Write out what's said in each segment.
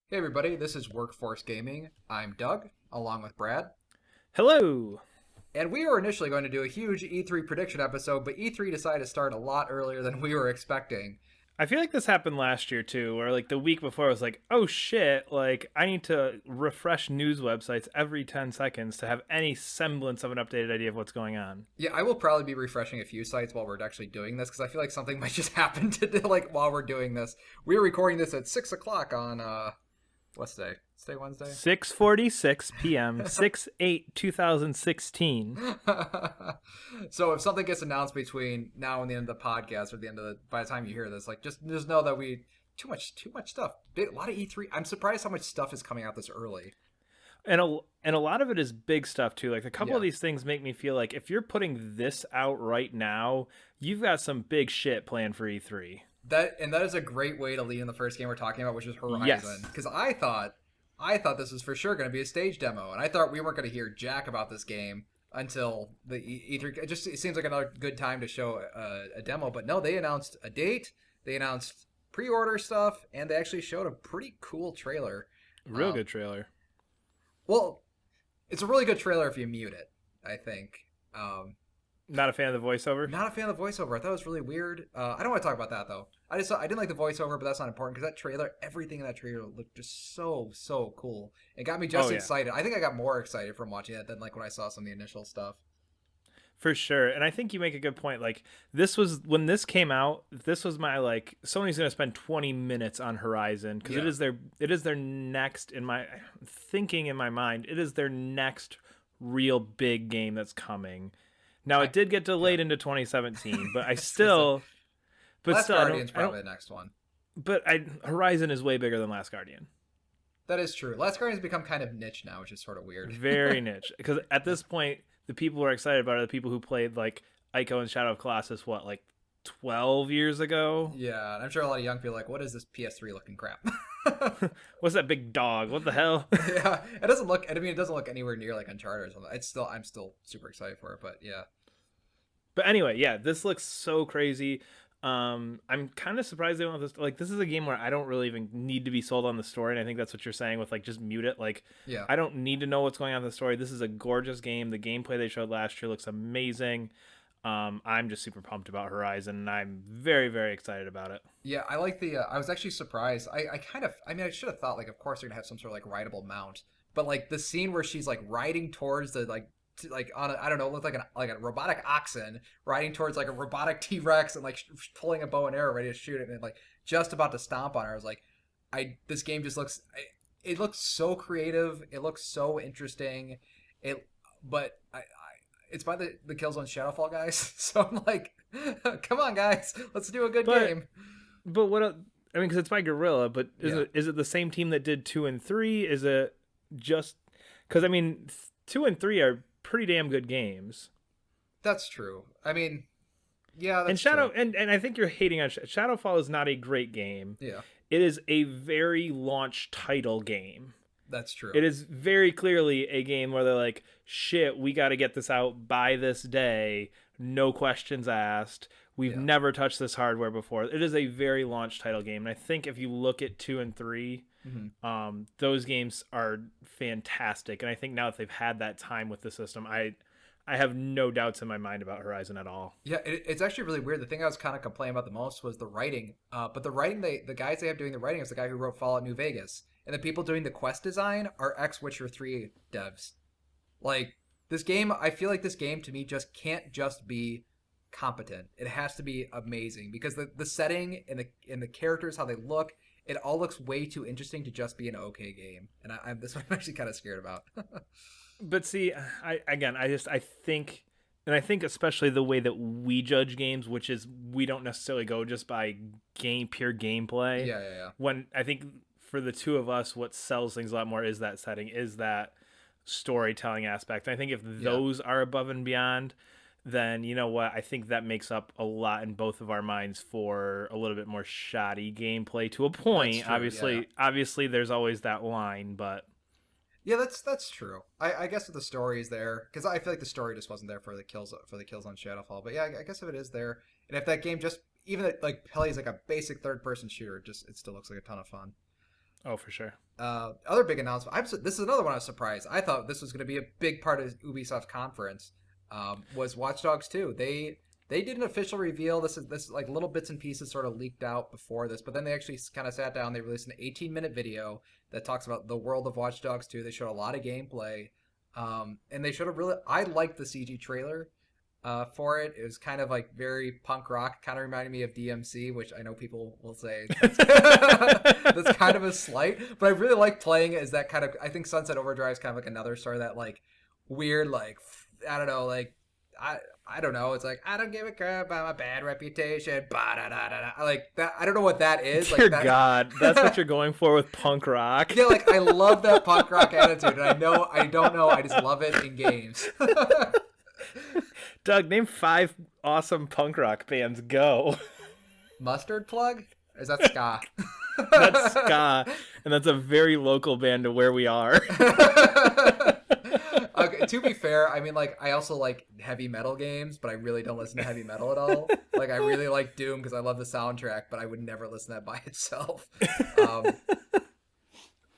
Hey everybody, this is Workforce Gaming. I'm Doug, along with Brad, Hello. and we were initially going to do a huge E3 prediction episode, but E3 decided to start a lot earlier than we were expecting. I feel like this happened last year too, where like the week before I was like, oh shit, like I need to refresh news websites every 10 seconds to have any semblance of an updated idea of what's going on. Yeah, I will probably be refreshing a few sites while we're actually doing this because I feel like something might just happen to do, like while we're doing this. We are recording this at 6 o'clock on what's today? It's today Wednesday. 6:46 p.m. 6/8 2016. So if something gets announced between now and the end of the podcast, or the end of the by the time you hear this, like just know that we too much stuff. A lot of E3. I'm surprised how much stuff is coming out this early. And a lot of it is big stuff too. Like a couple of Yeah, these things make me feel like if you're putting this out right now, you've got some big shit planned for E3. that is a great way to lead in the first game we're talking about, which is Horizon. Yes. Because I thought this was for sure going to be a stage demo, and I thought we weren't going to hear jack about this game until the E3. It seems like another good time to show a demo, but no, they announced a date, they announced pre-order stuff, and they actually showed a pretty cool trailer. Real Um, good trailer. well, it's a really good trailer if you mute it, I think. Not a fan of the voiceover. Not a fan of the voiceover. I thought it was really weird. I don't want to talk about that though. I didn't like the voiceover, but that's not important because that trailer, everything in that trailer looked just so cool. It got me Oh just yeah. excited. I think I got more excited from watching that than like when I saw some of the initial stuff. For sure. And I think you make a good point. Like this was when this came out, this was my like Sony's going to spend 20 minutes on Horizon because Yeah, it is their next in my thinking in my mind, it is their next real big game that's coming. Now I it did get yeah. delayed into 2017, but I I was gonna say, still but Last still Guardian's I don't probably the next one. but I Horizon is way bigger than Last Guardian. That is true. Last Guardian's become kind of niche now, which is sort of weird. Very niche because at this point the people who are excited about it are the people who played like Ico and Shadow of Colossus what like 12 years ago. Yeah, and I'm sure a lot of young people are like, what is this PS3 looking crap? What's that big dog? What the hell? Yeah, it doesn't look. I mean, it doesn't look anywhere near like Uncharted or something. I'm still super excited for it, but yeah. But anyway, yeah, this looks so crazy. I'm kind of surprised they went with this. Like, this is a game where I don't really even need to be sold on the story, and I think that's what you're saying with like just mute it. Like, Yeah. I don't need to know what's going on in the story. This is a gorgeous game. The gameplay they showed last year looks amazing. I'm just super pumped about Horizon, and I'm very excited about it. Yeah, I like the. I was actually surprised. I kind of. I mean, I should have thought like, of course they're gonna have some sort of like rideable mount, but like the scene where she's like riding towards the like on a, I don't know, it looked like a robotic oxen riding towards like a robotic T Rex and like pulling a bow and arrow ready to shoot it and like just about to stomp on her. I was like, this game just looks. It looks so creative. It looks so interesting. It, but it's by the Killzone Shadowfall guys, so I'm like, come on guys, let's do a good But game. what? I mean, because it's by Gorilla, but Yeah. is it the same team that did 2 and 3? Is it just because I mean, 2 and 3 are pretty damn good games. That's true. I mean, yeah, And that's true. and I think you're hating on Shadowfall is not a great game. Yeah, It is a very launch title game. that's true. It is very clearly a game where they're like, shit, we got to get this out by this day, no questions asked. We've Yeah, never touched this hardware before. It is a very launch title game, and I think if you look at 2 and 3, hmm those games are fantastic. And I think now that they've had that time with the system, I have no doubts in my mind about Horizon at all. yeah. It's actually really weird. The thing I was kind of complaining about the most was the writing. But the writing, the guys they have doing the writing is the guy who wrote Fallout New Vegas, and the people doing the quest design are ex Witcher 3 devs. Like this game, I feel like this game to me just can't just be competent. It has to be amazing because the setting and the characters, how they look, it all looks way too interesting to just be an okay game. And I'm this one I'm actually kind of scared about. But see, I think, and I think especially the way that we judge games, which is we don't necessarily go just by pure gameplay. Yeah. When I think for the two of us, what sells things a lot more is that setting, is that storytelling aspect. And I think if Yeah, those are above and beyond, then you know what? I think that makes up a lot in both of our minds for a little bit more shoddy gameplay to a that's point. true. Yeah. Obviously, there's always that line, but Yeah, that's true. I guess if the story is there, because I feel like the story just wasn't there for the kills on Shadowfall. But yeah, I guess if it is there, and if that game just even like plays like a basic third person shooter, just it still looks like a ton of fun. Oh, for sure. Other big announcement. This is another one I was surprised. I thought this was going to be a big part of Ubisoft's conference. Was Watch Dogs 2. They did an official reveal. This is like little bits and pieces sort of leaked out before this, but then they actually kind of sat down. They released an 18-minute video that talks about the world of Watch Dogs 2. They showed a lot of gameplay, and they showed a really. I liked the CG trailer for it. It was kind of like very punk rock, kind of reminded me of DMC, which I know people will say that's kind of a slight, but I really like playing it as that kind of. I think Sunset Overdrive is kind of like another sort of that like weird, like I don't know, like I I don't know. It's like I don't give a crap about my bad reputation. Ba-da-da-da-da. Like that. I don't know what that is. Dear Like that. God, that's what you're going for with punk rock. Yeah, like I love that punk rock attitude, and I don't know, I just love it in games. Doug, name 5 awesome punk rock bands. Go. Mustard plug? Or is that ska? That's ska, and that's a very local band to where we are. Okay, to be fair, I mean, like, I also like heavy metal games, but I really don't listen to heavy metal at all. Like, I really like Doom because I love the soundtrack, but I would never listen to that by itself. Um,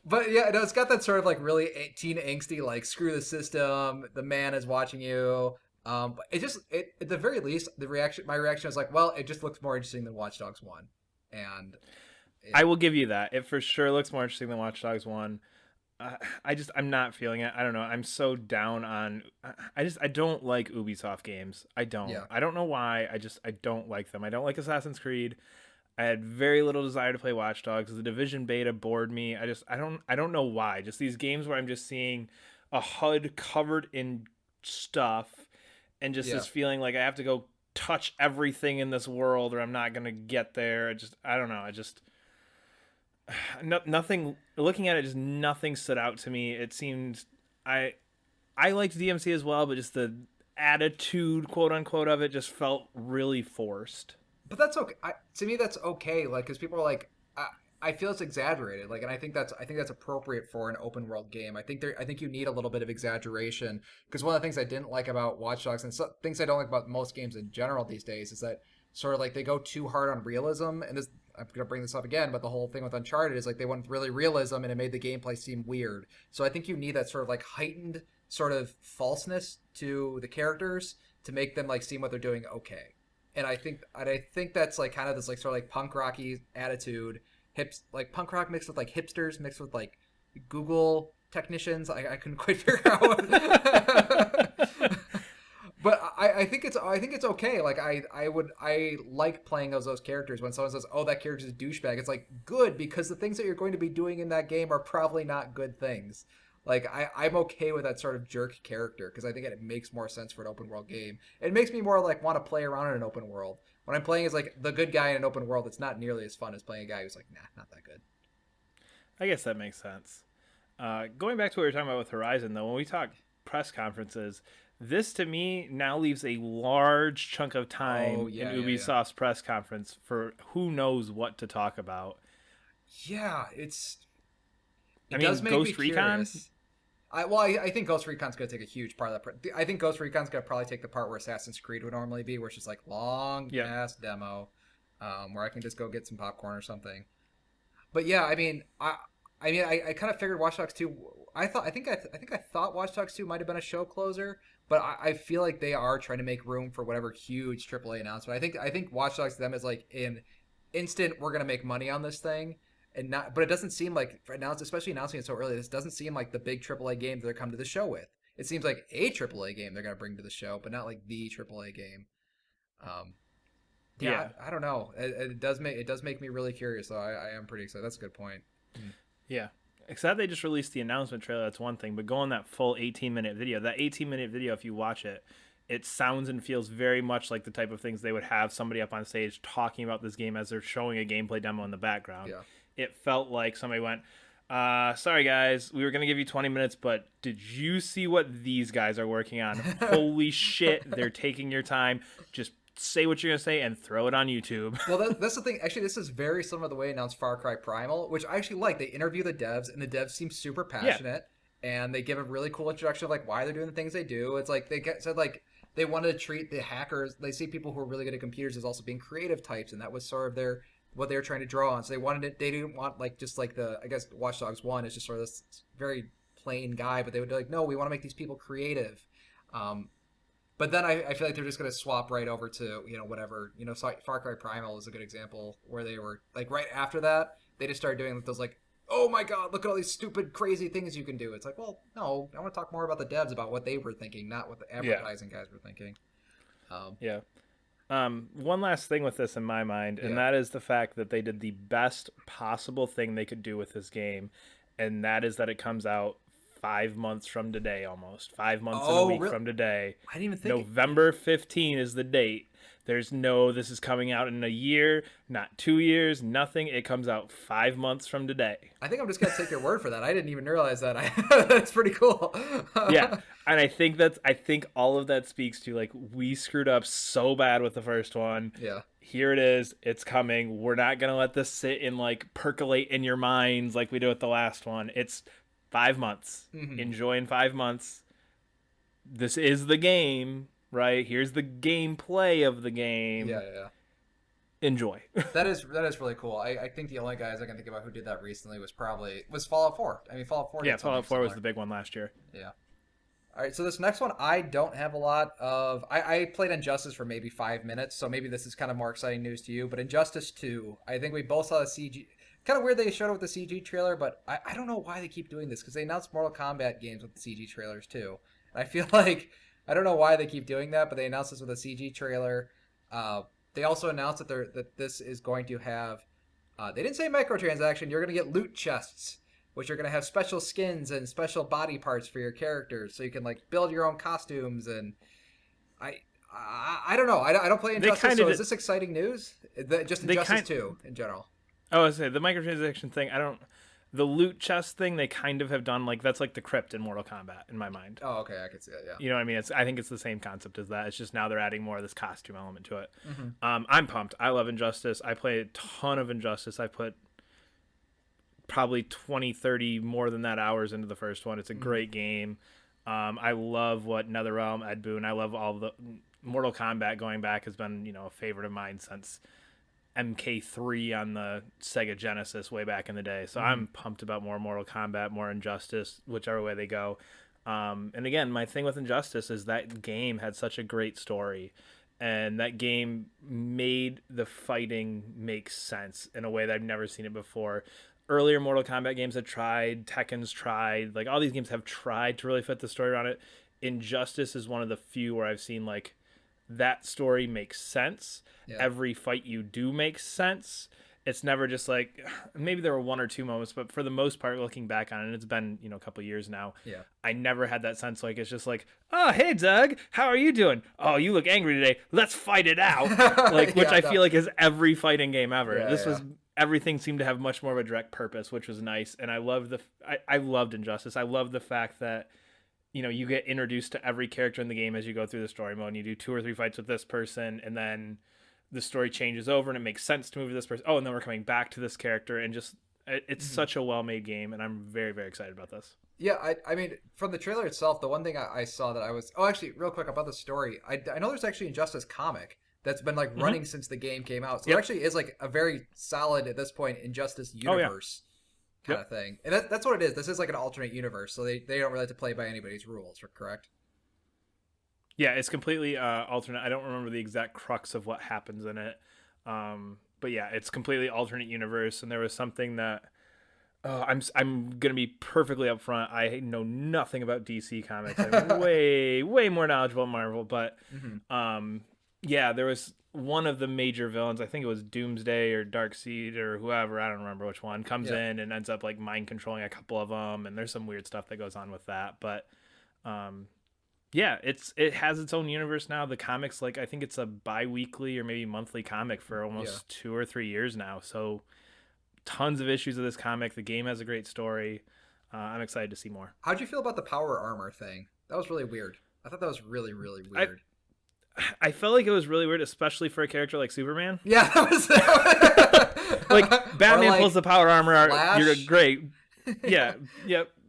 but yeah, no, it's got that sort of like really teen angsty, like screw the system, the man is watching you. But at the very least, my reaction was like, well, it just looks more interesting than Watch Dogs 1. And I will give you that. It for sure looks more interesting than Watch Dogs 1. I'm not feeling it. I don't know. I'm so down on. I don't like Ubisoft games. I don't. Yeah. I don't know why. I don't like them. I don't like Assassin's Creed. I had very little desire to play Watch Dogs. The Division beta bored me. I don't know why. Just these games where I'm just seeing a HUD covered in stuff, and just this feeling like I have to go touch everything in this world, or I'm not gonna get there. I don't know. Nothing. Looking at it, just nothing stood out to me. It seemed I liked DMC as well, but just the attitude, quote unquote, of it just felt really forced. But that's okay. To me, that's okay. Like, because people are like, I feel it's exaggerated. Like, and I think that's appropriate for an open world game. I think you need a little bit of exaggeration because one of the things I didn't like about Watch Dogs and things I don't like about most games in general these days is that sort of like they go too hard on realism. And this, I'm gonna bring this up again, but the whole thing with Uncharted is like they went really realism and it made the gameplay seem weird. So I think you need that sort of like heightened sort of falseness to the characters to make them like seem what they're doing okay. And I think that's like kind of this like sort of like punk rocky attitude, like punk rock mixed with like hipsters mixed with like Google technicians. I couldn't quite figure out what. But I think it's okay. Like I like playing as those characters when someone says, "Oh, that character's a douchebag." It's like good because the things that you're going to be doing in that game are probably not good things. Like I'm okay with that sort of jerk character because I think it makes more sense for an open world game. It makes me more like want to play around in an open world. When I'm playing as like the good guy in an open world, it's not nearly as fun as playing a guy who's like, nah, not that good. I guess that makes sense. Going back to what we were talking about with Horizon, though, when we talk press conferences, this to me now leaves a large chunk of time in Ubisoft's press conference for who knows what to talk about. Yeah, it does make Ghost me Recon. Curious. I think Ghost Recon's going to take a huge part of that. I think Ghost Recon's going to probably take the part where Assassin's Creed would normally be, where it's just like long ass demo, where I can just go get some popcorn or something. But yeah, I kind of figured Watch Dogs 2. I think I thought Watch Dogs 2 might have been a show closer, but I feel like they are trying to make room for whatever huge AAA announcement. I think Watch Dogs to them is like an instant. We're going to make money on this thing. And not, but it doesn't seem like especially announcing it so early. This doesn't seem like the big AAA game they're come to the show with. It seems like a AAA game they're going to bring to the show, but not like the AAA game. I don't know. It does make me really curious. So I am pretty excited. That's a good point. Yeah, except they just released the announcement trailer. That's one thing, but go on that full 18-minute video. That 18-minute video, if you watch it, it sounds and feels very much like the type of things they would have somebody up on stage talking about this game as they're showing a gameplay demo in the background. Yeah. It felt like somebody went, sorry guys, we were going to give you 20 minutes, but did you see what these guys are working on? Holy shit, they're taking your time. Just say what you're going to say and throw it on YouTube. Well, that's the thing. Actually, this is very similar to the way they announced Far Cry Primal, which I actually like. They interview the devs, and the devs seem super passionate, and they give a really cool introduction of like why they're doing the things they do. It's like said like they wanted to treat the hackers. They see people who are really good at computers as also being creative types, and that was sort of their what they were trying to draw on. So they didn't want like just like the, I guess Watch Dogs 1 is just sort of this very plain guy, but they would be like, no, we want to make these people creative. Um, but then I feel like they're just going to swap right over to, whatever, Far Cry Primal is a good example where they were like right after that, they just started doing those like, oh my God, look at all these stupid, crazy things you can do. It's like, well, no, I want to talk more about the devs, about what they were thinking, not what the Yeah. advertising guys were thinking. Yeah. One last thing with this in my mind, and Yeah. that is the fact that they did the best possible thing they could do with this game, and that is that it comes out 5 months from today, almost 5 months and a Oh, week really? from today. I didn't even think. November 15 is the date. There's no, this is coming out in a year, not 2 years, nothing. It comes out 5 months from today. I think I'm just gonna take your word for that. I didn't even realize that. That's pretty cool. Yeah, and I think all of that speaks to like we screwed up so bad with the first one. Yeah. Here it is. It's coming. We're not gonna let this sit and like percolate in your minds like we did with the last one. It's 5 months. Mm-hmm. Enjoy in 5 months. This is the game, right? Here's the gameplay of the game. Yeah, yeah, yeah. Enjoy. That is really cool. I think the only guys I can think about who did that recently was Fallout 4. I mean, Fallout 4 Yeah, did Fallout something 4 was similar. the big one last year. Yeah. All right, so this next one I don't have a lot of. I played Injustice for maybe 5 minutes, so maybe this is kind of more exciting news to you. But Injustice 2, I think we both saw the CG. Kind of weird they showed it with the CG trailer, but I don't know why they keep doing this because they announced Mortal Kombat games with the CG trailers too. And I feel like I don't know why they keep doing that, but they announced this with a CG trailer. They also announced that this is going to have. They didn't say microtransaction. You're going to get loot chests, which are going to have special skins and special body parts for your characters, so you can like build your own costumes. And I don't know. I don't play Injustice, so is this exciting news? Just Injustice 2 in general. Oh, I say the microtransaction thing. The loot chest thing. They kind of have done like that's like the crypt in Mortal Kombat in my mind. Oh, okay, I can see that. Yeah. You know what I mean? I think it's the same concept as that. It's just now they're adding more of this costume element to it. Mm-hmm. I'm pumped. I love Injustice. I play a ton of Injustice. I put probably 20, 30 more than that hours into the first one. It's a great game. I love what NetherRealm, Ed Boon. I love all the Mortal Kombat going back has been a favorite of mine since MK3 on the Sega Genesis way back in the day. So I'm pumped about more Mortal Kombat, more Injustice, whichever way they go. And again, my thing with Injustice is that game had such a great story. And that game made the fighting make sense in a way that I've never seen it before. Earlier Mortal Kombat games have tried, Tekken's tried, like all these games have tried to really fit the story around it. Injustice is one of the few where I've seen like that story makes sense. Yeah. Every fight you do makes sense. It's never just like, maybe there were one or two moments, but for the most part, looking back on it, and it's been, a couple of years now. Yeah. I never had that sense. Like, it's just like, oh, hey, Doug, how are you doing? Oh, you look angry today. Let's fight it out. Like, which I feel like is every fighting game ever. Yeah, this was, everything seemed to have much more of a direct purpose, which was nice. And I loved Injustice. I love the fact that, you get introduced to every character in the game as you go through the story mode, and you do 2 or 3 fights with this person, and then the story changes over and it makes sense to move to this person. Oh, and then we're coming back to this character, and just it's such a well-made game, and I'm very, very excited about this. Yeah, I mean, from the trailer itself, the one thing I saw that I was... Oh, actually, real quick about the story. I know there's actually Injustice comic that's been like running since the game came out. So it actually is like a very solid, at this point, Injustice universe kind of thing. And that's what it is. This is like an alternate universe, so they don't really have to play by anybody's rules, correct? Yeah, it's completely alternate. I don't remember the exact crux of what happens in it. But yeah, it's completely alternate universe. And there was something that I'm going to be perfectly upfront. I know nothing about DC Comics. I'm way more knowledgeable than Marvel. But yeah, there was one of the major villains. I think it was Doomsday or Darkseid or whoever. I don't remember which one. Comes in and ends up like mind controlling a couple of them. And there's some weird stuff that goes on with that. But yeah, it has its own universe now. The comics, like I think it's a bi-weekly or maybe monthly comic for almost 2 or 3 years now. So tons of issues of this comic. The game has a great story. I'm excited to see more. How'd you feel about the power armor thing? That was really weird. I thought that was really, really weird. I felt like it was really weird, especially for a character like Superman. Yeah, that was like Batman like pulls the power armor. Flash. You're great. Yeah.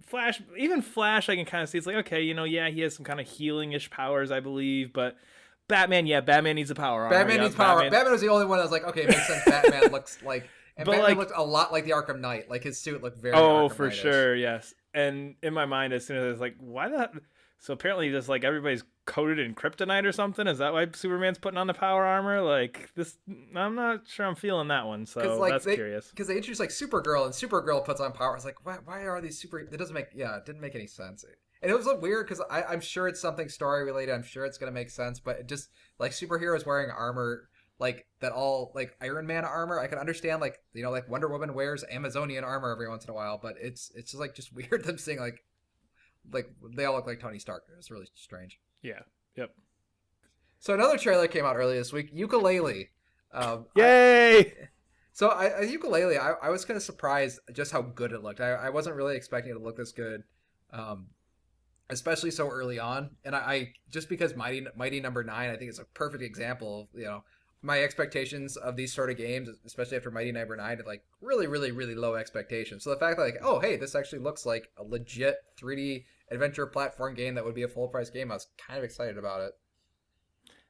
Flash, even Flash, I can kind of see. It's like, okay, he has some kind of healing-ish powers, I believe, but Batman, yeah, Batman needs a power armor. Batman Yeah, needs power. Batman. Batman was the only one that was like, okay, it makes sense. Batman looks like, and But Batman like, looked a lot like the Arkham Knight. Like his suit looked very oh, Arkham for Knight-ish. sure, yes. And in my mind, as soon as I was like, why that? So apparently, just like everybody's coated in kryptonite or something. Is that why Superman's putting on the power armor? Like this, I'm not sure I'm feeling that one. Because So like that's curious. because they introduced like Supergirl, and Supergirl puts on power. I was like, why are these super? It doesn't make it didn't make any sense. And it was like, weird because I'm sure it's something story related. I'm sure it's gonna make sense, but it just like superheroes wearing armor like that, all like Iron Man armor. I can understand like like Wonder Woman wears Amazonian armor every once in a while, but it's just like just weird them seeing like they all look like Tony Stark. It's really strange. Yeah. Yep. So another trailer came out earlier this week, Ukulele. Yay! Ukulele, I was kind of surprised just how good it looked. I wasn't really expecting it to look this good, especially so early on. And I just because Mighty Number 9, I think it's a perfect example of my expectations of these sort of games, especially after Mighty Number 9, had like really, really, really low expectations. So the fact that like, oh hey, this actually looks like a legit 3D adventure platform game that would be a full price game, I was kind of excited about it.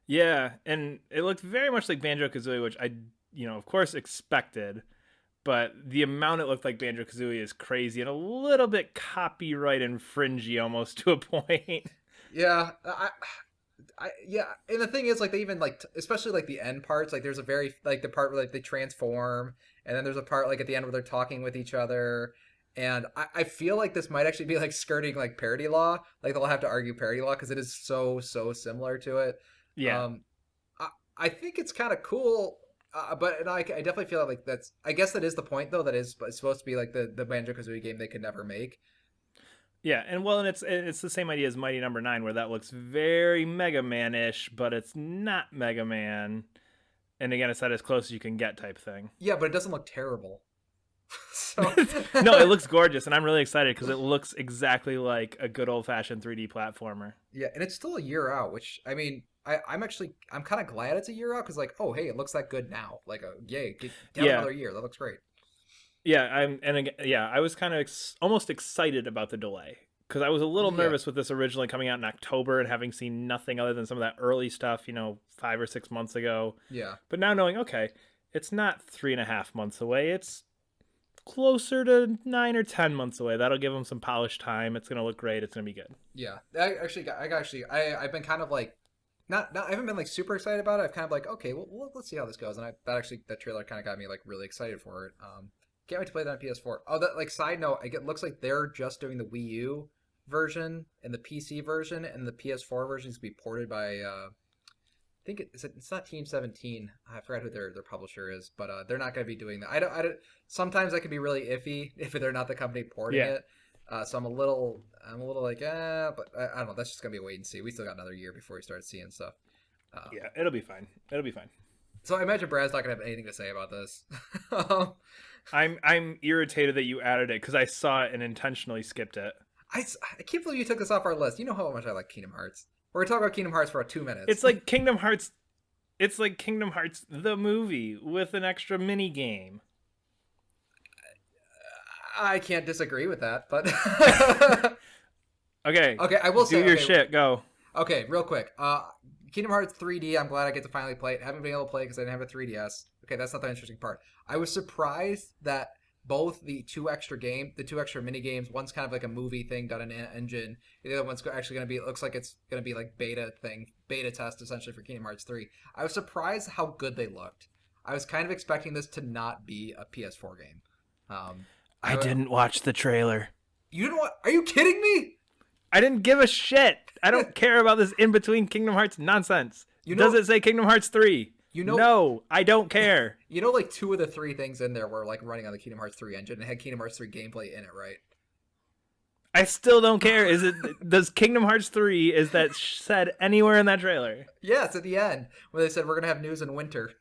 Yeah, and it looked very much like Banjo-Kazooie, which I, of course expected, but the amount it looked like Banjo-Kazooie is crazy and a little bit copyright infringy almost to a point. Yeah, yeah, and the thing is, like, they even like, especially like the end parts. Like, there's a very like the part where like they transform, and then there's a part like at the end where they're talking with each other. And I feel like this might actually be like skirting like parody law. Like they'll have to argue parody law because it is so similar to it. Yeah. Um, I think it's kind of cool, but I definitely feel like that's. I guess that is the point though. That is it's supposed to be like the Banjo Kazooie game they could never make. Yeah, and it's the same idea as Mighty Number 9, where that looks very Mega Man-ish, but it's not Mega Man. And again, it's that as close as you can get type thing. Yeah, but it doesn't look terrible. So No, it looks gorgeous, and I'm really excited because it looks exactly like a good old-fashioned 3D platformer. yeah, and it's still a year out, which I mean, I'm kind of glad it's a year out because like, oh hey, it looks that good now. Like, yay, get another year. That looks great. Yeah, I was kind of almost excited about the delay because I was a little nervous with this originally coming out in October and having seen nothing other than some of that early stuff, 5 or 6 months ago. Yeah. But now knowing, okay, it's not 3.5 months away. It's closer to 9 or 10 months away. That'll give them some polished time. It's gonna look great. It's gonna be good. Yeah. I've been kind of like, not I haven't been like super excited about it. I've kind of like, okay, well let's see how this goes. And that trailer kind of got me like really excited for it. Can't wait to play that on PS4. Oh, that like side note, it looks like they're just doing the Wii U version and the PC version, and the PS4 version is to be ported by I think it's not Team 17. I forgot who their publisher is, but they're not going to be doing that. I don't. Sometimes that can be really iffy if they're not the company porting it. So I'm a little like, but I don't know. That's just gonna be a wait and see. We still got another year before we start seeing stuff. Yeah, it'll be fine. It'll be fine. So I imagine Brad's not gonna have anything to say about this. I'm irritated that you added it because I saw it and intentionally skipped it. I can't believe you took this off our list. You know how much I like Kingdom Hearts. We're talking about Kingdom Hearts for 2 minutes. It's like Kingdom Hearts. It's like Kingdom Hearts the movie with an extra mini game. I can't disagree with that, but okay. I will say do your shit. Go. Okay, real quick. Kingdom Hearts 3D. I'm glad I get to finally play it. Haven't been able to play it because I didn't have a 3DS. Okay, that's not the interesting part. I was surprised that both the two extra mini games, one's kind of like a movie thing done in an engine. The other one's actually going to be, it looks like it's going to be like beta test essentially for Kingdom Hearts 3. I was surprised how good they looked. I was kind of expecting this to not be a PS4 game. I didn't watch the trailer. You didn't watch? Are you kidding me? I didn't give a shit. I don't care about this in between Kingdom Hearts nonsense. Does it say Kingdom Hearts 3? No, I don't care. Like 2 of the 3 things in there were like running on the Kingdom Hearts 3 engine and had Kingdom Hearts 3 gameplay in it, right? I still don't care. Does Kingdom Hearts 3, is that said anywhere in that trailer? Yeah, it's at the end where they said we're going to have news in winter.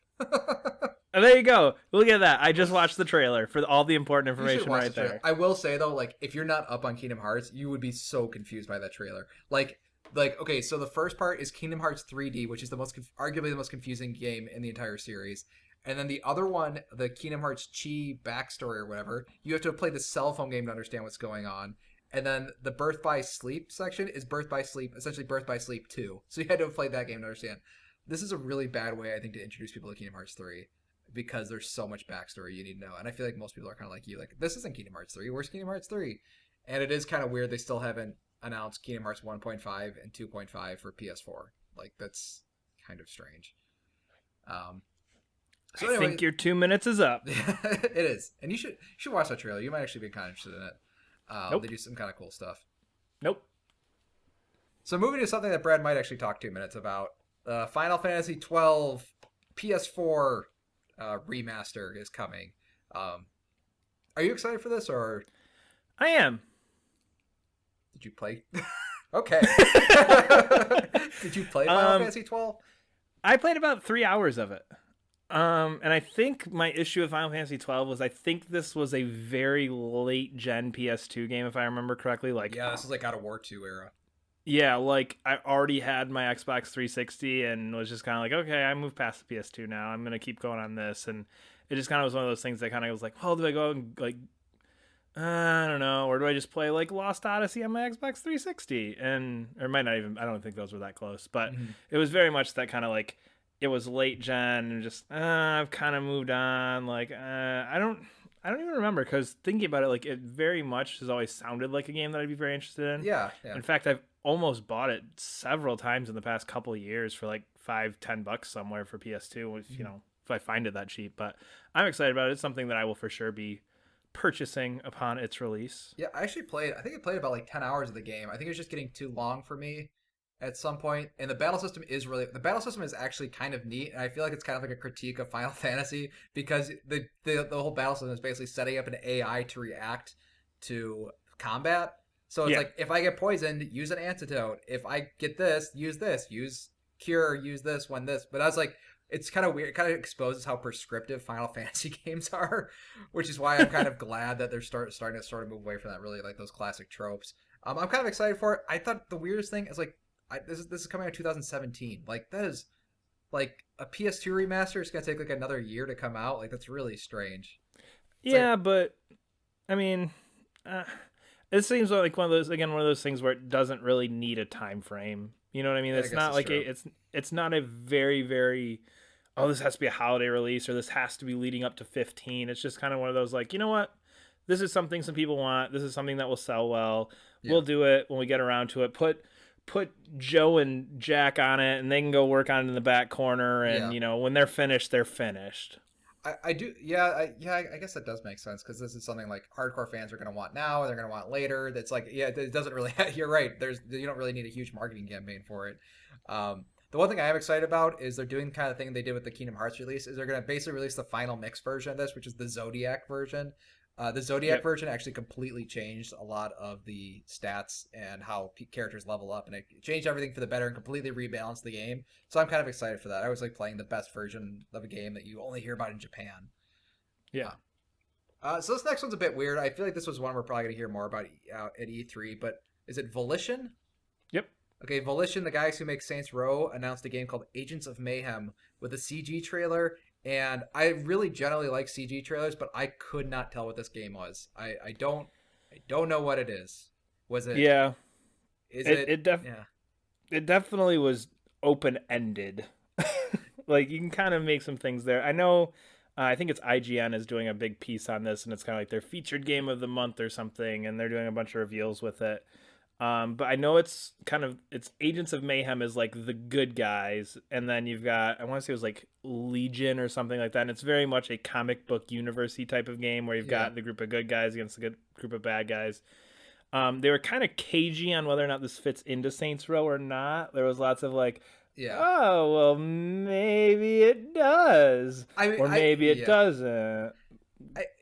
And there you go. Look at that. I just watched the trailer for all the important information right there. I will say though, like if you're not up on Kingdom Hearts, you would be so confused by that trailer. Like okay, so the first part is Kingdom Hearts 3D, which is arguably the most confusing game in the entire series. And then the other one, the Kingdom Hearts Chi backstory or whatever, you have to play the cell phone game to understand what's going on. And then the Birth by Sleep section is essentially Birth by Sleep 2. So you had to have played that game to understand. this is a really bad way I think to introduce people to Kingdom Hearts 3 because there's so much backstory you need to know. And I feel like most people are kind of like you, like this isn't Kingdom Hearts 3. Where's Kingdom Hearts 3? And it is kind of weird they still haven't announced Kingdom Hearts 1.5 and 2.5 for PS4. Like that's kind of strange. Um, so I anyway, think your 2 minutes is up. it is, and you should watch that trailer. You might actually be kind of interested in it. They Nope. do some kind of cool stuff. Nope. So moving to something that Brad might actually talk 2 minutes about, Final Fantasy 12 PS4 remaster is coming. Are you excited for this, or I am. did you play? Okay. Did you play Final Fantasy 12? I played about 3 hours of it. And I think my issue with Final Fantasy 12 was I think this was a very late gen PS2 game, if I remember correctly. Like, Yeah, this is like God of War 2 era. yeah, like I already had my Xbox 360 and was just kind of like, okay, I moved past the PS2 now. I'm gonna keep going on this, and it just kind of was one of those things that kind of was like, well, do I go and like, I don't know, or do I just play like Lost Odyssey on my Xbox 360? And or it might not even. I don't think those were that close, but it was very much that kind of like it was late gen and just I've kind of moved on. Like I don't even remember because thinking about it, like it very much has always sounded like a game that I'd be very interested in. Yeah, yeah. In fact, I've almost bought it several times in the past couple of years for like $5-10 somewhere for PS2. If if I find it that cheap, but I'm excited about it. It's something that I will for sure be purchasing upon its release. Yeah, I actually played. I think I played about like 10 hours of the game. I think it was just getting too long for me at some point. And the battle system is actually kind of neat, and I feel like it's kind of like a critique of Final Fantasy because the whole battle system is basically setting up an AI to react to combat. So it's Yeah. like if I get poisoned, use an antidote. If I get this, use cure, use this when this. But I was like, it's kind of weird. It kind of exposes how prescriptive Final Fantasy games are, which is why I'm kind of glad that they're starting to sort of move away from that, really like those classic tropes. I'm kind of excited for it. I thought the weirdest thing is like this is coming out 2017. Like that is like a PS2 remaster. It's gonna take like another year to come out. Like that's really strange. It's Yeah, like but I mean, uh, it seems like one of those things where it doesn't really need a time frame. You know what I mean? yeah, I It's guess not it's like true. it's not a very oh, this has to be a holiday release or this has to be leading up to 15. It's just kind of one of those like, you know what? This is something some people want. This is something that will sell well. Yeah, We'll do it when we get around to it. Put Joe and Jack on it and they can go work on it in the back corner, and yeah. when they're finished, they're finished. I do. Yeah, I guess that does make sense because this is something like hardcore fans are gonna want now. They're gonna want later. That's like, yeah, it doesn't really. You're right. You don't really need a huge marketing campaign for it. The one thing I am excited about is they're doing the kind of thing they did with the Kingdom Hearts release. Is they're gonna basically release the final mix version of this, which is the Zodiac version. The Zodiac Yep. version actually completely changed a lot of the stats and how characters level up, and it changed everything for the better and completely rebalanced the game. So I'm kind of excited for that. I was like playing the best version of a game that you only hear about in Japan. Yeah. So this next one's a bit weird. I feel like this was one we're probably going to hear more about at E3, but is it Volition? Yep. Okay, Volition, the guys who make Saints Row, announced a game called Agents of Mayhem with a CG trailer, and I really generally like CG trailers, but I could not tell what this game was. I don't know what it is. Was it? Yeah. Is It it? it def Yeah. it definitely was open ended. Like you can kind of make some things there. I know. I think it's IGN is doing a big piece on this, and it's kind of like their featured game of the month or something, and they're doing a bunch of reveals with it. But I know it's Agents of Mayhem is like the good guys, and then you've got I want to say it was like Legion or something like that, and it's very much a comic book university type of game where you've Yeah. got the group of good guys against the good group of bad guys. They were kind of cagey on whether or not this fits into Saints Row or not. There was lots of like, Yeah. oh well, maybe it does, I mean, or maybe it yeah. doesn't.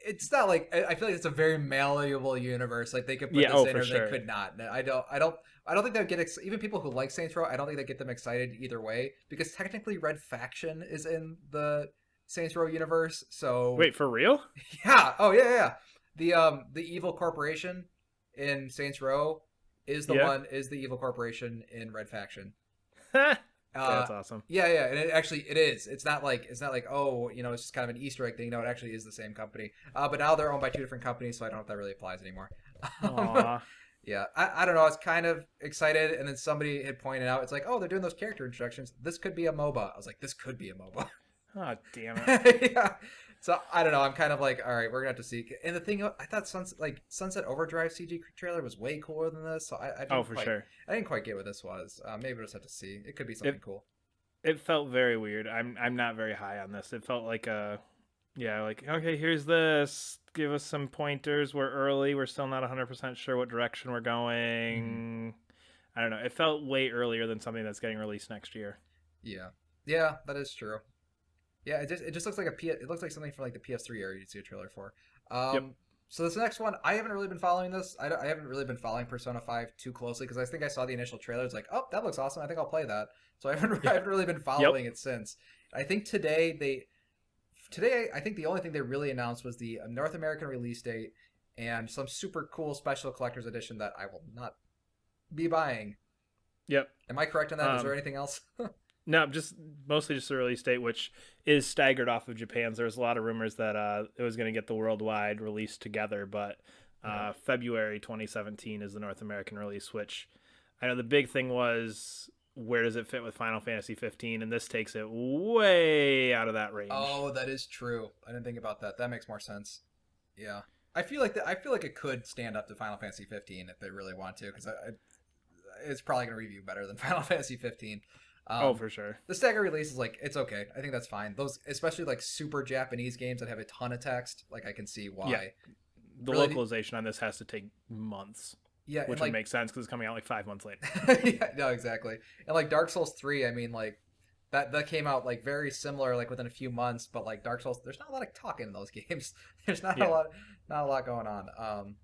It's not like I feel like it's a very malleable universe. Like they could put Yeah, this oh in for or they sure. could not. I don't think they would get even people who like Saints Row. I don't think they get them excited either way because technically Red Faction is in the Saints Row universe. So Wait, for real? yeah, oh yeah, yeah. The evil corporation in Saints Row Yeah. is the evil corporation in Red Faction. Uh, That's awesome. yeah, yeah, and it is. It's not like oh, it's just kind of an Easter egg thing. No, it actually is the same company. But now they're owned by two different companies, so I don't know if that really applies anymore. Um, Aw. Yeah, I don't know. I was kind of excited, and then somebody had pointed out, it's like, oh, they're doing those character introductions. This could be a MOBA. I was like, this could be a MOBA. Oh, damn it. Yeah. So I don't know. I'm kind of like, all right, we're gonna have to see. And the thing, I thought Sunset Overdrive CG trailer was way cooler than this. So Oh, for sure. I didn't quite get what this was. Maybe we'll just have to see. It could be something It cool. it felt very weird. I'm not very high on this. It felt like a yeah, like okay, here's this. Give us some pointers. We're early. We're still not 100% sure what direction we're Hmm. going. I don't know. It felt way earlier than something that's getting released next year. Yeah, yeah, that is true. Yeah, it just looks like it looks like something from like the PS3 era you'd see a trailer for. Yep. Um, so this next one, I haven't really been following this. I haven't really been following Persona 5 too closely because I think I saw the initial trailer. It's like, oh, that looks awesome. I think I'll play that. So I Yeah. haven't really been Yep. following it since. I think today I think the only thing they really announced was the North American release date and some super cool special collector's edition that I will not be buying. Yep. Am I correct on that? Is there Um, anything else? no, just mostly just the release date, which is staggered off of Japan's. There was a lot of rumors that it was going to get the worldwide release together, but Okay. February 2017 is the North American release. Which I know the big thing was where does it fit with Final Fantasy 15, and this takes it way out of that range. Oh, that is true. I didn't think about that. That makes more sense. Yeah, I feel like it could stand up to Final Fantasy 15 if they really want to, because it's probably going to review better than Final Fantasy 15. Oh, Um, for sure. the stagger release is like it's okay. I think that's fine. Those, especially like super Japanese games that have a ton of text, like I can see Yeah, why. the Really, localization on this has to take months, yeah, and which would like make sense because it's coming out like 5 months later. yeah, no, exactly. And like Dark Souls 3, I mean, like that came out like very similar, like within a few months. But like Dark Souls, there's not a lot of talking in those games. There's Yeah. not a lot going on,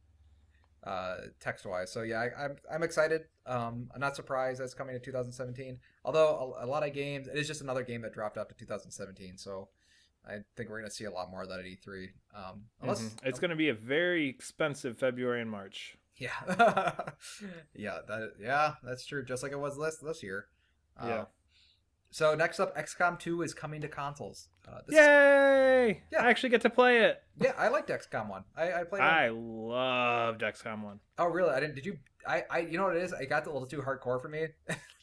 text wise. So yeah, I'm excited. I'm not surprised that's coming to 2017. Although a lot of games, it is just another game that dropped out to 2017. So I think we're gonna see a lot more of that at E3. It's going to be a very expensive February and March. Yeah, yeah, that's true. Just like it was this year. Uh, Yeah. so next up, XCOM 2 is coming to consoles. This is Yay! yeah, I actually get to play it. yeah. I liked XCOM 1. I played on. I loved XCOM 1. Oh really? I didn't. Did you? You know what it is? I got a little too hardcore for me,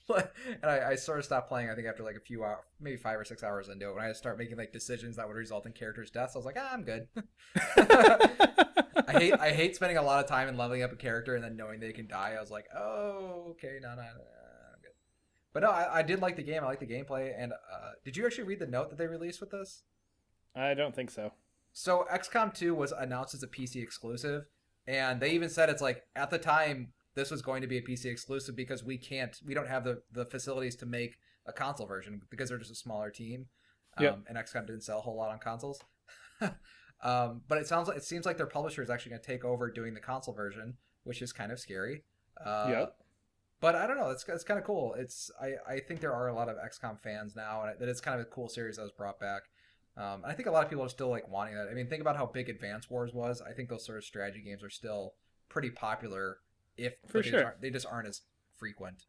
and I sort of stopped playing. I think after like a few hours, maybe 5 or 6 hours into it, when I start making like decisions that would result in characters' deaths, I was like, I'm good. I hate spending a lot of time and leveling up a character and then knowing they can die. I was like, oh, okay, no, I'm good. But no, I did like the game. I like the gameplay. And did you actually read the note that they released with this? I don't think so. So XCOM 2 was announced as a PC exclusive, and they even said it's like at the time this was going to be a PC exclusive because we don't have the facilities to make a console version because they're just a smaller team, Yep. and XCOM didn't sell a whole lot on consoles. But it seems like their publisher is actually going to take over doing the console version, which is kind of scary. Uh, Yep. but I don't know. It's kind of cool. I think there are a lot of XCOM fans now, and that it's kind of a cool series that was brought back. I think a lot of people are still like wanting that. I mean, think about how big Advance Wars was. I think those sort of strategy games are still pretty popular, if For but sure. they just aren't as frequent.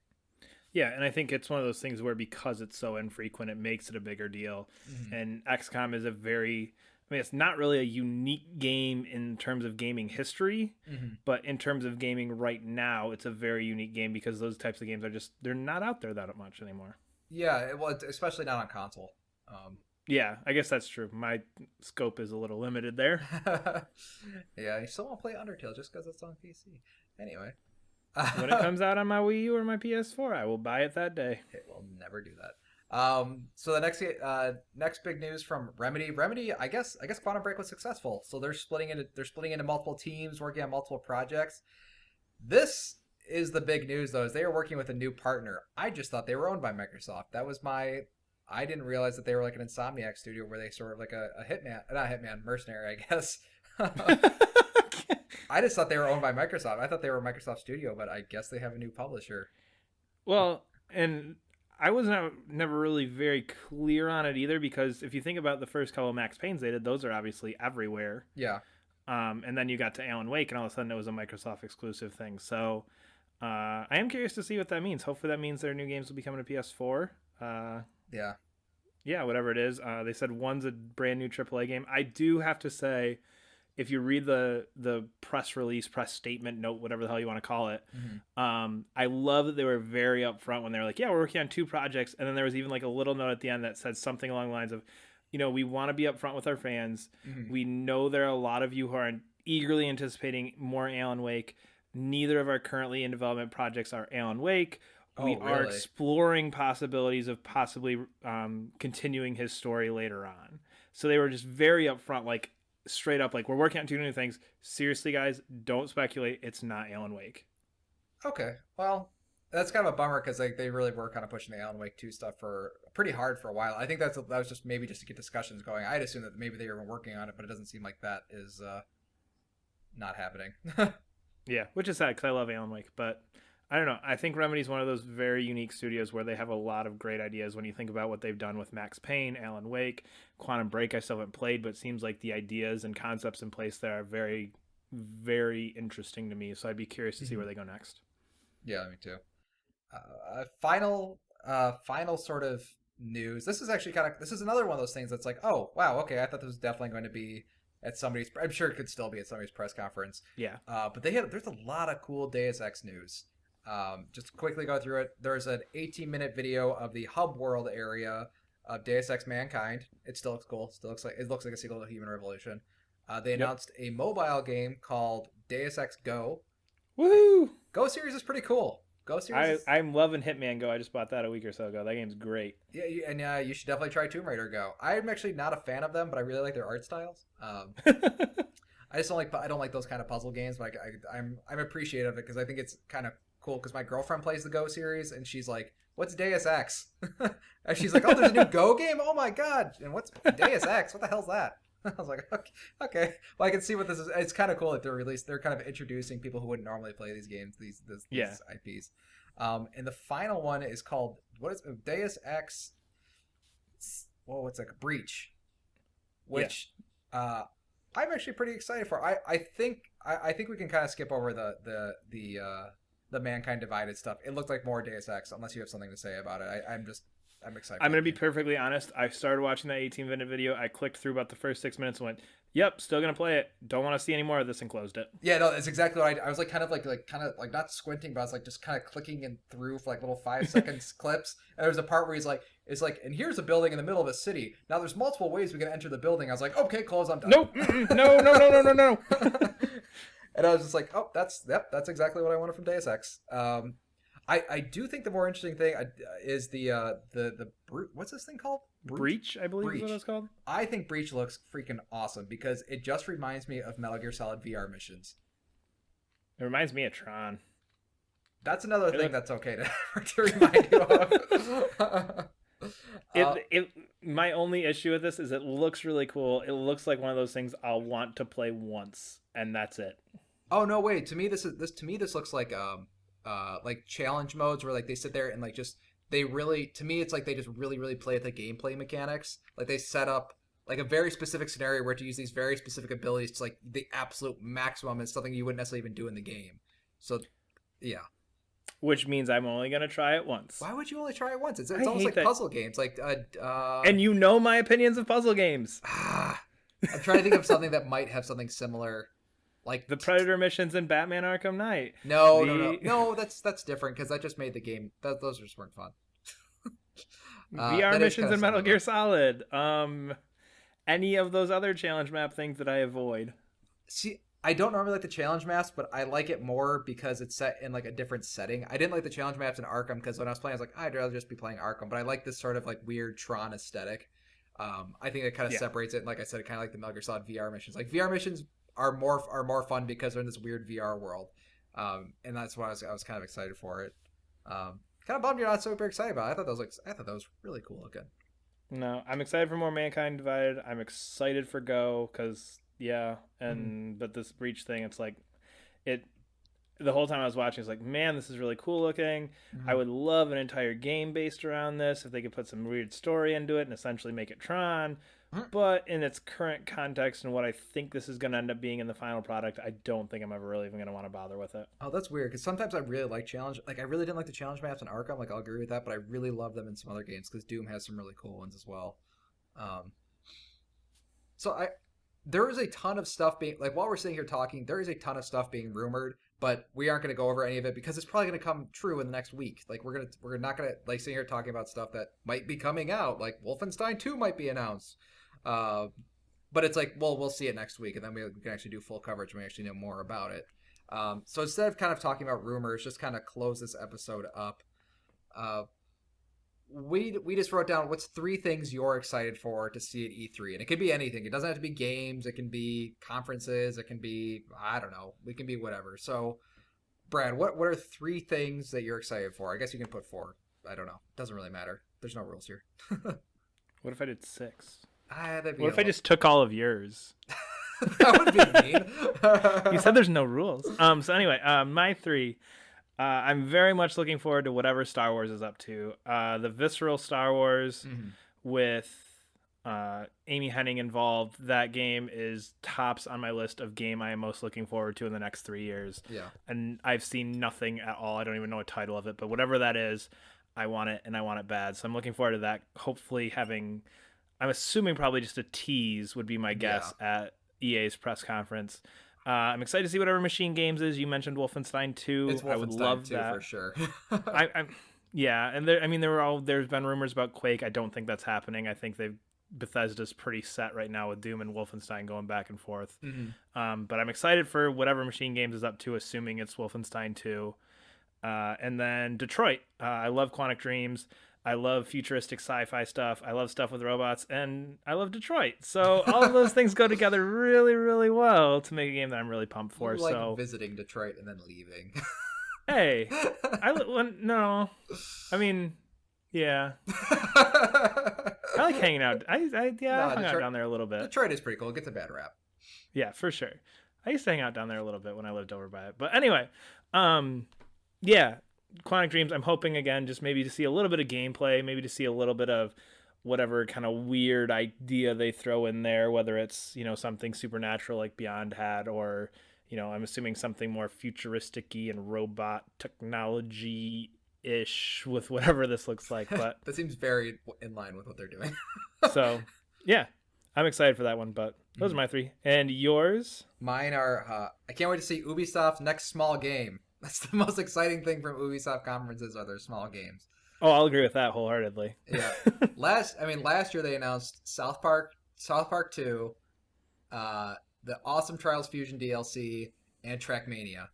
Yeah, and I think it's one of those things where because it's so infrequent, it makes it a bigger deal. Hmm. And XCOM is a very, I mean, it's not really a unique game in terms of gaming history, Hmm. but in terms of gaming right now, it's a very unique game because those types of games are just, they're not out there that much anymore. Yeah, well, especially not on console. Um, Yeah, I guess that's true. My scope is a little limited there. yeah, you still won't play Undertale just because it's on PC. Anyway, When it comes out on my Wii U or my PS4, I will buy it that day. it will never do that. So the next big news from Remedy. Remedy, I guess Quantum Break was successful. So they're splitting into multiple teams, working on multiple projects. This is the big news though, is they are working with a new partner. I just thought they were owned by Microsoft. That was my I didn't realize that they were like an Insomniac studio where they sort of like a hitman, not hitman, mercenary, I guess. I just thought they were owned by Microsoft. I thought they were a Microsoft studio, but I guess they have a new publisher. Well, and I was never really very clear on it either because if you think about the first couple of Max Paynes they did, those are obviously everywhere. Yeah. And then you got to Alan Wake, and all of a sudden it was a Microsoft exclusive thing. So I am curious to see what that means. Hopefully that means their new games will be coming to PS4. Yeah. Yeah, whatever it is. They said one's a brand new AAA game. I do have to say, if you read the press release, press statement, note, whatever the hell you want to call it, Mhm. I love that they were very upfront when they were like, yeah, we're working on 2 projects, and then there was even like a little note at the end that said something along the lines of, we want to be upfront with our fans. Mhm. We know there are a lot of you who are eagerly anticipating more Alan Wake. Neither of our currently in development projects are Alan Wake. We Oh, are really? exploring possibilities of possibly continuing his story later on. So they were just very upfront, like straight up, like we're working on 2 new things. Seriously, guys, don't speculate. It's not Alan Wake. Okay. Well, that's kind of a bummer because they really were kind of pushing the Alan Wake 2 stuff for pretty hard for a while. I think that was just maybe just to get discussions going. I'd assume that maybe they were working on it, but it doesn't seem like that is not happening. Yeah, which is sad because I love Alan Wake, but I don't know. I think Remedy's one of those very unique studios where they have a lot of great ideas when you think about what they've done with Max Payne, Alan Wake, Quantum Break. I still haven't played, but it seems like the ideas and concepts in place there are very, very interesting to me. So I'd be curious to see where Mhm. they go next. Yeah, me too. Final sort of news. This is actually this is another one of those things that's like, oh wow, okay, I thought this was definitely going to be at somebody's. I'm sure it could still be at somebody's press conference. Yeah. But there's a lot of cool Deus Ex news. Just to quickly go through it. There's an 18-minute video of the hub world area of Deus Ex Mankind. It still looks cool. Still looks like a sequel to Human Revolution. They Yep. announced a mobile game called Deus Ex Go. Woohoo! Go series is pretty cool. Go series is I'm loving Hitman Go. I just bought that a week or so ago. That game's great. yeah, and you should definitely try Tomb Raider Go. I'm actually not a fan of them, but I really like their art styles. I just don't like those kind of puzzle games, but I'm appreciative of it because I think it's kind of cool. Because my girlfriend plays the Go series, and she's like, "What's Deus Ex?" And she's like, "Oh, there's a new Go game. Oh my god! And what's Deus Ex? What the hell's that?" I was like, okay, okay. Well, I can see what this is. It's kind of cool that they're kind of introducing people who wouldn't normally play these games, Yeah. these IPs. And the final one is called what is Deus Ex? Well, what's like Breach, Yeah. which I'm actually pretty excited for. I think we can kind of skip over the Mankind Divided stuff. It looked like more Deus Ex, unless you have something to say about it. I'm excited. I'm For gonna that be game. perfectly honest. I started watching that 18-minute video. I clicked through about the first 6 minutes and went, "Yep, still gonna play it. Don't want to see any more of this," and closed it. Yeah, no, that's exactly what I was like, kind of like not squinting, but I was like just kind of clicking in through for like little 5 seconds clips. And there was a part where it's like, and here's a building in the middle of a city. Now there's multiple ways we can enter the building. I was like, okay, close, I'm done. Nope. No. No. No. No. No. No. And I was just like, oh, that's exactly what I wanted from Deus Ex. I do think the more interesting thing is the what's this thing called? Breach, I believe is what Breach. it's called. I think Breach looks freaking awesome because it just reminds me of Metal Gear Solid VR missions. It reminds me of Tron. That's another It thing look, that's okay to remind you of. my only issue with this is it looks really cool. It looks like one of those things I'll want to play once, and that's it. Oh no, wait. To me, this looks like challenge modes where like they sit there and like just they really to me it's like they just really play at the gameplay mechanics. Like they set up like a very specific scenario where to use these very specific abilities to like the absolute maximum is something you wouldn't necessarily even do in the game. So yeah. Which means I'm only gonna try it once. Why would you only try it once? It's I almost hate like that. puzzle games. And you know my opinions of puzzle games. I'm trying to think of something that might have something similar. Like The Predator missions in Batman Arkham Knight. no. That's different because that just made the game. Those just weren't fun. VR That is missions kind of in Metal similar, Gear though. Solid. Any of those other challenge map things that I avoid. See, I don't normally like the challenge maps, but I like it more because it's set in like a different setting. I didn't like the challenge maps in Arkham because when I was playing, I was like, I'd rather just be playing Arkham. But I like this sort of like weird Tron aesthetic. I think it kind of Yeah. separates it. And like I said, kind of like the Metal Gear Solid VR missions. Like VR missions are more fun because they're in this weird VR world, and that's why I was kind of excited for it. Kind of bummed you're not super excited about it. I thought that was really cool looking. No, I'm excited for more Mankind Divided. I'm excited for Go because yeah, Mhm. but this Breach thing, it's like it. The whole time I was watching, it's like, man, this is really cool looking. I Mhm. would love an entire game based around this if they could put some weird story into it and essentially make it Tron. Mhm. But in its current context and what I think this is going to end up being in the final product, I don't think I'm ever really even going to want to bother with it. Oh, that's weird because sometimes I really like challenge. Like I really didn't like the challenge maps in Arkham. Like I'll agree with that, but I really love them in some other games because Doom has some really cool ones as well. Um, so there is a ton of stuff being like while we're sitting here talking, there is a ton of stuff being rumored, but we aren't going to go over any of it because it's probably going to come true in the next week. Like we're not going to like sit here talking about stuff that might be coming out. Like Wolfenstein 2 might be announced. Uh, but it's like, well, we'll see it next week, and then we can actually do full coverage when we actually know more about it. So instead of kind of talking about rumors, just kind of close this episode up. Uh, we just wrote down what's three things you're excited for to see at E3, and it could be anything. It doesn't have to be games. It can be conferences. It can be I don't know. It can be whatever. So, Brad, what are three things that you're excited for? I guess you can put four. I don't know. Doesn't really matter. There's no rules here. What if I did 6? What if I just took all of yours? That would be mean. You said there's no rules. So anyway, my 3. I'm very much looking forward to whatever Star Wars is up to. The visceral Star Wars with Amy Hennig involved. That game is tops on my list of game I am most looking forward to in the next 3 years. Yeah. And I've seen nothing at all. I don't even know a title of it, but whatever that is, I want it, and I want it bad. So I'm looking forward to that. Hopefully having, I'm assuming probably just a tease would be my guess at EA's press conference. I'm excited to see whatever Machine Games is. You mentioned Wolfenstein 2. It's Wolfenstein I would love 2 that for sure. Yeah, and there's been rumors about Quake. I don't think that's happening. I think Bethesda's pretty set right now with Doom and Wolfenstein going back and forth. But I'm excited for whatever Machine Games is up to, assuming it's Wolfenstein 2. And then Detroit. I love Quantic Dreams. I love futuristic sci-fi stuff. I love stuff with robots, and I love Detroit. So all of those things go together really, really well to make a game that I'm really pumped for. You like visiting Detroit and then leaving. Hey, no, I mean, yeah, I like hanging out. I hung out down there a little bit. Detroit is pretty cool. It gets a bad rap. Yeah, for sure. I used to hang out down there a little bit when I lived over by it. But anyway, yeah. Quantic Dreams, I'm hoping again just maybe to see a little bit of gameplay, maybe to see a little bit of whatever kind of weird idea they throw in there, whether it's, something supernatural like Beyond had, or, I'm assuming something more futuristic-y and robot technology-ish with whatever this looks like. But that seems very in line with what they're doing. So, yeah, I'm excited for that one, but those are my 3. And yours? Mine are, I can't wait to see Ubisoft's next small game. That's the most exciting thing from Ubisoft conferences are their small games. Oh, I'll agree with that wholeheartedly. Yeah. Last year they announced South Park 2, the Awesome Trials Fusion DLC, and Trackmania.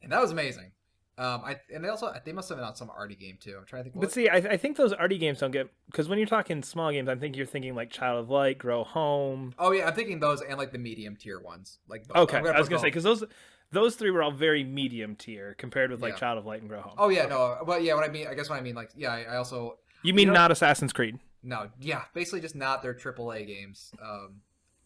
And that was amazing. They must have announced some arty game too. I'm trying to think. But see, I think those arty games don't get, because when you're talking small games, I think you're thinking like Child of Light, Grow Home. Oh yeah, I'm thinking those and like the medium tier ones. Like okay, I was gonna say because those 3 were all very medium tier compared with like Child of Light and Grow Home. Oh yeah, no, but yeah, what I mean like I also. You mean not Assassin's Creed? No, yeah, basically just not their AAA games.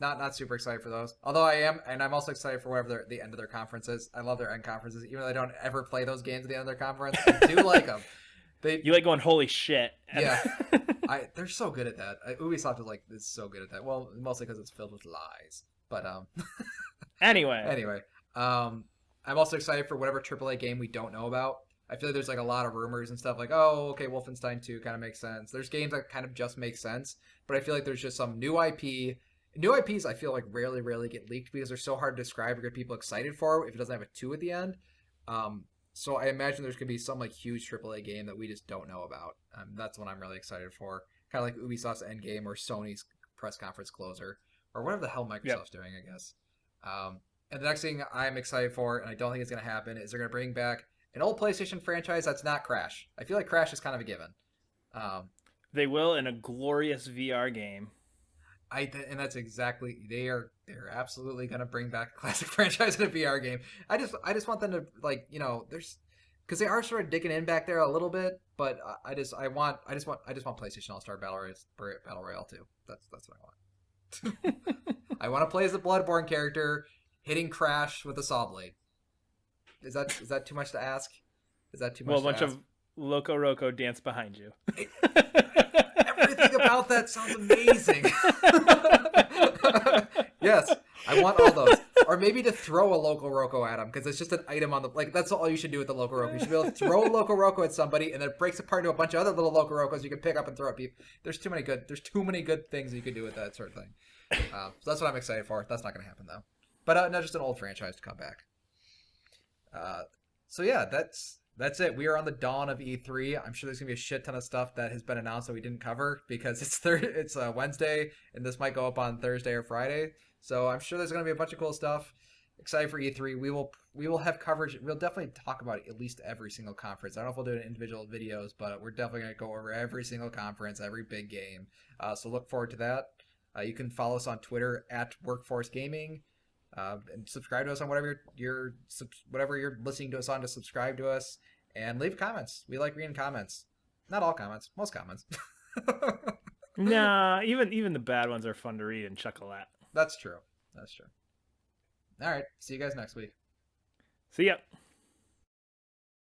Not super excited for those. Although I'm also excited for whatever the end of their conference is. I love their end conferences, even though I don't ever play those games at the end of their conference. I do like them. You like going holy shit? Yeah, they're so good at that. Ubisoft is so good at that. Well, mostly because it's filled with lies. But anyway, I'm also excited for whatever AAA game we don't know about. I feel like there's like a lot of rumors and stuff like, oh, okay, Wolfenstein 2 kind of makes sense. There's games that kind of just make sense, but I feel like there's just some new IP. New IPs I feel like rarely get leaked because they're so hard to describe or get people excited for if it doesn't have a 2 at the end. So I imagine there's going to be some like huge AAA game that we just don't know about. That's what I'm really excited for. Kind of like Ubisoft's Endgame or Sony's press conference closer or whatever the hell Microsoft's doing, I guess. And the next thing I'm excited for, and I don't think it's going to happen, is they're going to bring back an old PlayStation franchise that's not Crash. I feel like Crash is kind of a given. They will in a glorious VR game. And that's exactly they're absolutely gonna bring back a classic franchise in a VR game. I just want them to there's because they are sort of digging in back there a little bit, but I just want PlayStation All Star Battle Royale too. That's what I want. I want to play as the Bloodborne character hitting Crash with a saw blade. Is that too much to ask? Is that too much? Well, a bunch of Loco Roco dance behind you. Everything about that sounds amazing. Yes, I want all those. Or maybe to throw a Loco Roco at them because it's just an item on the that's all you should do with the Loco Roco. You should be able to throw a Loco Roco at somebody and then it breaks apart into a bunch of other little Loco Rocos you can pick up and throw at people. There's too many good things you could do with that sort of thing. So that's what I'm excited for. That's not going to happen though. But no, just an old franchise to come back. Uh, so yeah, that's it. We are on the dawn of E3. I'm sure there's gonna be a shit ton of stuff that has been announced that we didn't cover because it's Wednesday and this might go up on Thursday or Friday. So I'm sure there's gonna be a bunch of cool stuff. Excited for E3. We will have coverage. We'll definitely talk about at least every single conference. I don't know if we'll do it in individual videos, but we're definitely gonna go over every single conference, every big game. So look forward to that. You can follow us on Twitter at Workforce Gaming. And subscribe to us on whatever you're listening to us on to subscribe to us and leave comments. We like reading comments. Not all comments, most comments. Nah, even the bad ones are fun to read and chuckle at. That's true. That's true. All right. See you guys next week. See ya.